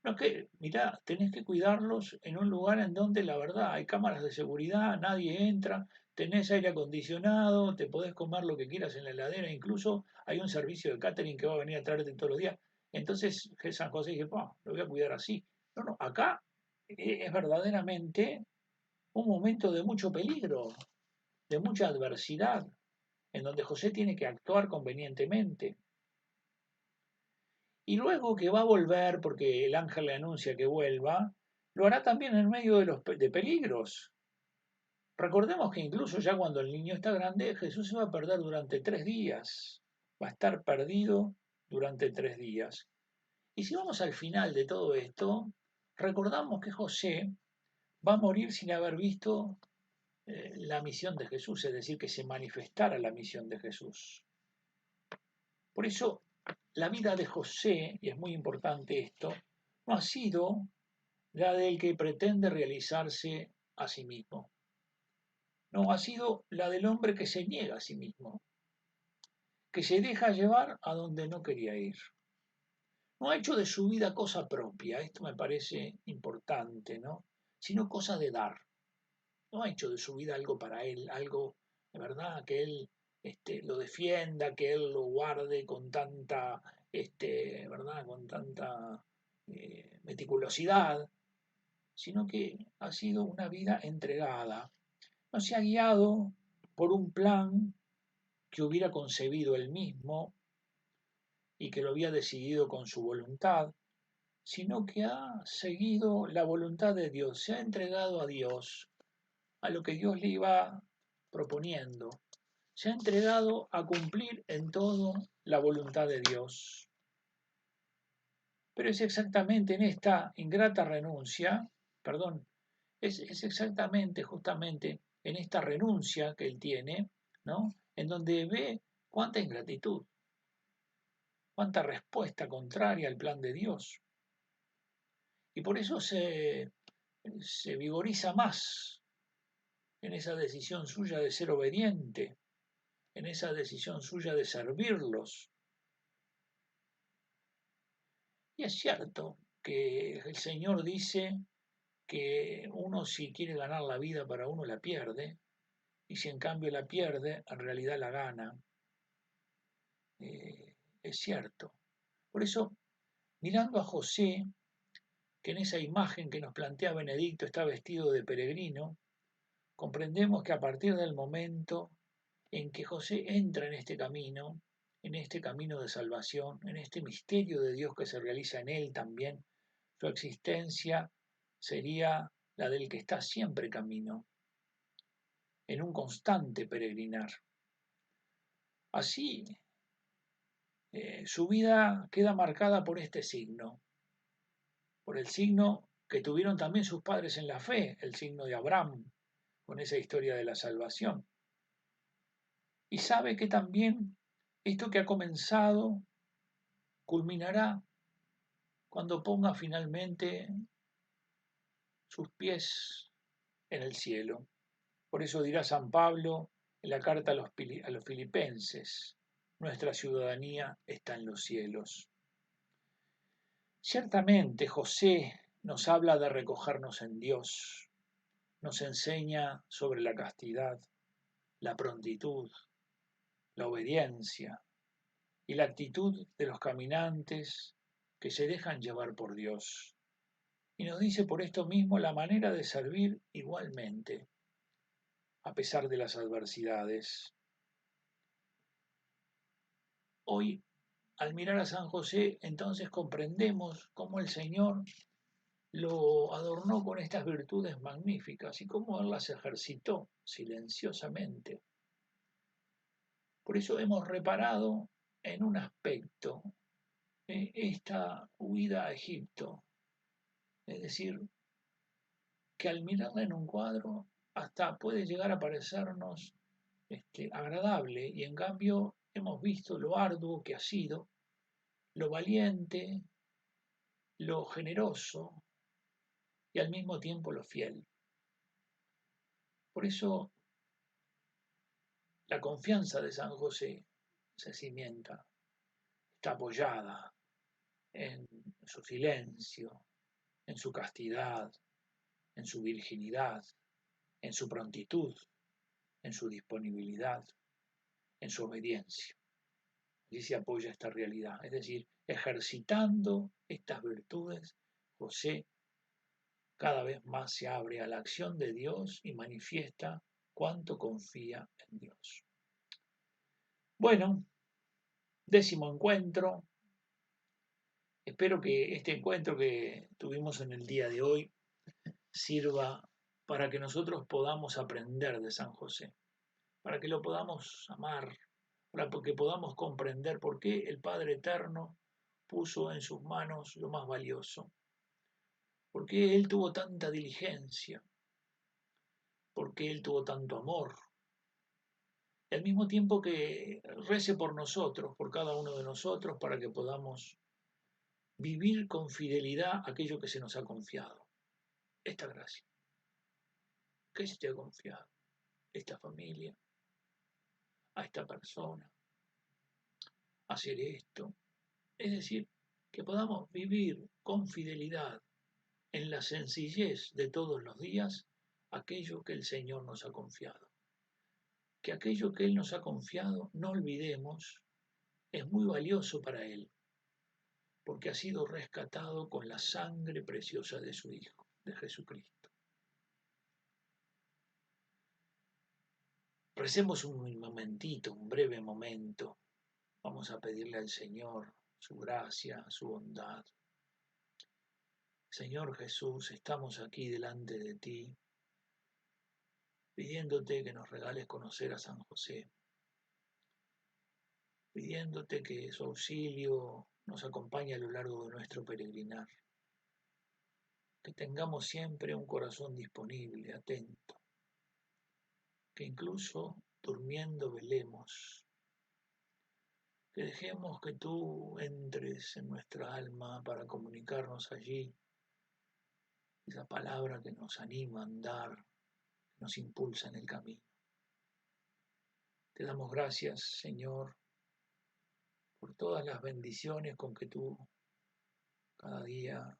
No es que, mirá, tenés que cuidarlos en un lugar en donde la verdad hay cámaras de seguridad, nadie entra, tenés aire acondicionado, te podés comer lo que quieras en la heladera, incluso hay un servicio de catering que va a venir a traerte todos los días. Entonces San José dije, lo voy a cuidar así. No, no, acá es verdaderamente un momento de mucho peligro, de mucha adversidad, en donde José tiene que actuar convenientemente. Y luego que va a volver, porque el ángel le anuncia que vuelva, lo hará también en medio de peligros. Recordemos que incluso ya cuando el niño está grande, Jesús se va a perder durante 3 días. Va a estar perdido durante 3 días. Y si vamos al final de todo esto, recordamos que José va a morir sin haber visto la misión de Jesús, es decir, que se manifestara la misión de Jesús. Por eso, la vida de José, y es muy importante esto, no ha sido la del que pretende realizarse a sí mismo. No, ha sido la del hombre que se niega a sí mismo, que se deja llevar a donde no quería ir. No ha hecho de su vida cosa propia, esto me parece importante, ¿no? Sino cosa de dar. No ha hecho de su vida algo para él, algo de verdad que él lo defienda, que él lo guarde con tanta, ¿verdad? Con tanta meticulosidad, sino que ha sido una vida entregada. No se ha guiado por un plan que hubiera concebido él mismo y que lo había decidido con su voluntad, sino que ha seguido la voluntad de Dios, se ha entregado a Dios, a lo que Dios le iba proponiendo, se ha entregado a cumplir en todo la voluntad de Dios. Pero es exactamente en esta ingrata renuncia, perdón, es exactamente, justamente, en esta renuncia que él tiene, ¿no? En donde ve cuánta ingratitud, cuánta respuesta contraria al plan de Dios. Y por eso se vigoriza más en esa decisión suya de ser obediente, en esa decisión suya de servirlos. Y es cierto que el Señor dice que uno si quiere ganar la vida para uno la pierde, y si en cambio la pierde, en realidad la gana. Es cierto. Por eso, mirando a José, que en esa imagen que nos plantea Benedicto está vestido de peregrino, comprendemos que a partir del momento en que José entra en este camino de salvación, en este misterio de Dios que se realiza en él también, su existencia sería la del que está siempre camino, en un constante peregrinar. Así, su vida queda marcada por este signo, por el signo que tuvieron también sus padres en la fe, el signo de Abraham, con esa historia de la salvación. Y sabe que también esto que ha comenzado culminará cuando ponga finalmente sus pies en el cielo. Por eso dirá San Pablo en la carta a los filipenses, nuestra ciudadanía está en los cielos. Ciertamente José nos habla de recogernos en Dios, nos enseña sobre la castidad, la prontitud, la obediencia y la actitud de los caminantes que se dejan llevar por Dios. Y nos dice por esto mismo la manera de servir igualmente, a pesar de las adversidades. Hoy, al mirar a San José, entonces comprendemos cómo el Señor lo adornó con estas virtudes magníficas y cómo Él las ejercitó silenciosamente. Por eso hemos reparado en un aspecto, esta huida a Egipto, es decir, que al mirarla en un cuadro hasta puede llegar a parecernos agradable y en cambio hemos visto lo arduo que ha sido, lo valiente, lo generoso y al mismo tiempo lo fiel. Por eso la confianza de San José se cimienta, está apoyada en su silencio, en su castidad, en su virginidad, en su prontitud, en su disponibilidad, en su obediencia. Allí se apoya esta realidad, es decir, ejercitando estas virtudes, José cada vez más se abre a la acción de Dios y manifiesta cuánto confía en Dios. Bueno, 10º encuentro. Espero que este encuentro que tuvimos en el día de hoy sirva para que nosotros podamos aprender de San José, para que lo podamos amar, para que podamos comprender por qué el Padre Eterno puso en sus manos lo más valioso, por qué Él tuvo tanta diligencia, por qué Él tuvo tanto amor, y al mismo tiempo que rece por nosotros, por cada uno de nosotros, para que podamos vivir con fidelidad aquello que se nos ha confiado. Esta gracia, ¿qué se te ha confiado? Esta familia, a esta persona, hacer esto. Es decir, que podamos vivir con fidelidad en la sencillez de todos los días aquello que el Señor nos ha confiado. Que aquello que Él nos ha confiado, no olvidemos, es muy valioso para Él, porque ha sido rescatado con la sangre preciosa de su Hijo, de Jesucristo. Recemos un momentito, un breve momento. Vamos a pedirle al Señor su gracia, su bondad. Señor Jesús, estamos aquí delante de ti, pidiéndote que nos regales conocer a San José, pidiéndote que su auxilio nos acompañe a lo largo de nuestro peregrinar, que tengamos siempre un corazón disponible, atento, que incluso durmiendo velemos, que dejemos que tú entres en nuestra alma para comunicarnos allí esa palabra que nos anima a andar, que nos impulsa en el camino. Te damos gracias, Señor, por todas las bendiciones con que tú cada día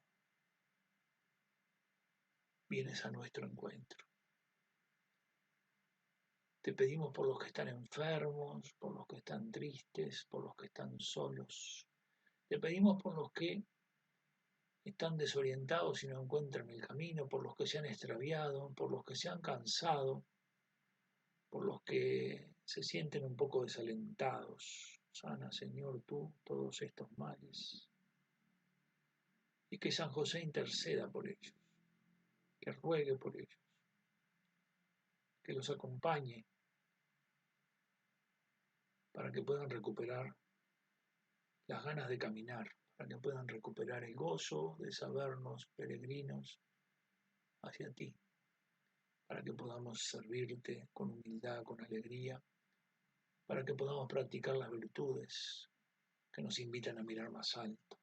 vienes a nuestro encuentro. Te pedimos por los que están enfermos, por los que están tristes, por los que están solos. Te pedimos por los que están desorientados y no encuentran el camino, por los que se han extraviado, por los que se han cansado, por los que se sienten un poco desalentados. Sana, Señor, tú todos estos males. Y que San José interceda por ellos, que ruegue por ellos, que los acompañe para que puedan recuperar las ganas de caminar, para que puedan recuperar el gozo de sabernos peregrinos hacia ti, para que podamos servirte con humildad, con alegría, para que podamos practicar las virtudes que nos invitan a mirar más alto.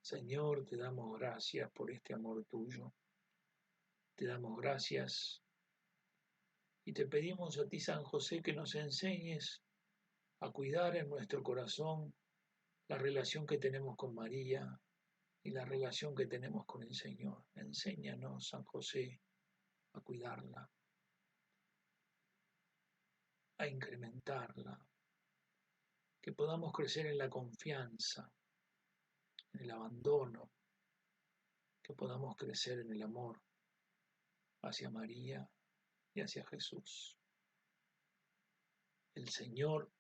Señor, te damos gracias por este amor tuyo, te damos gracias y te pedimos a ti, San José, que nos enseñes a cuidar en nuestro corazón la relación que tenemos con María y la relación que tenemos con el Señor. Enséñanos, San José, a cuidarla, a incrementarla, que podamos crecer en la confianza, en el abandono, que podamos crecer en el amor hacia María y hacia Jesús. El Señor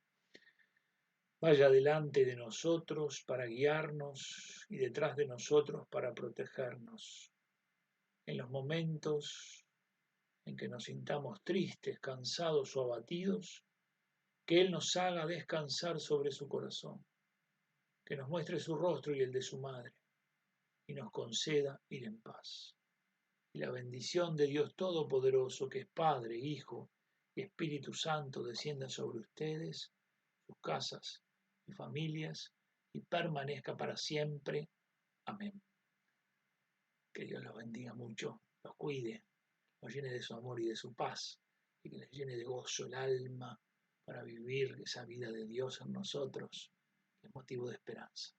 vaya delante de nosotros para guiarnos y detrás de nosotros para protegernos. En los momentos en que nos sintamos tristes, cansados o abatidos, que Él nos haga descansar sobre su corazón, que nos muestre su rostro y el de su madre, y nos conceda ir en paz. Y la bendición de Dios Todopoderoso, que es Padre, Hijo y Espíritu Santo, descienda sobre ustedes, sus casas y familias, y permanezca para siempre. Amén. Que Dios los bendiga mucho, los cuide, los llene de su amor y de su paz, y que les llene de gozo el alma para vivir esa vida de Dios en nosotros, que es motivo de esperanza.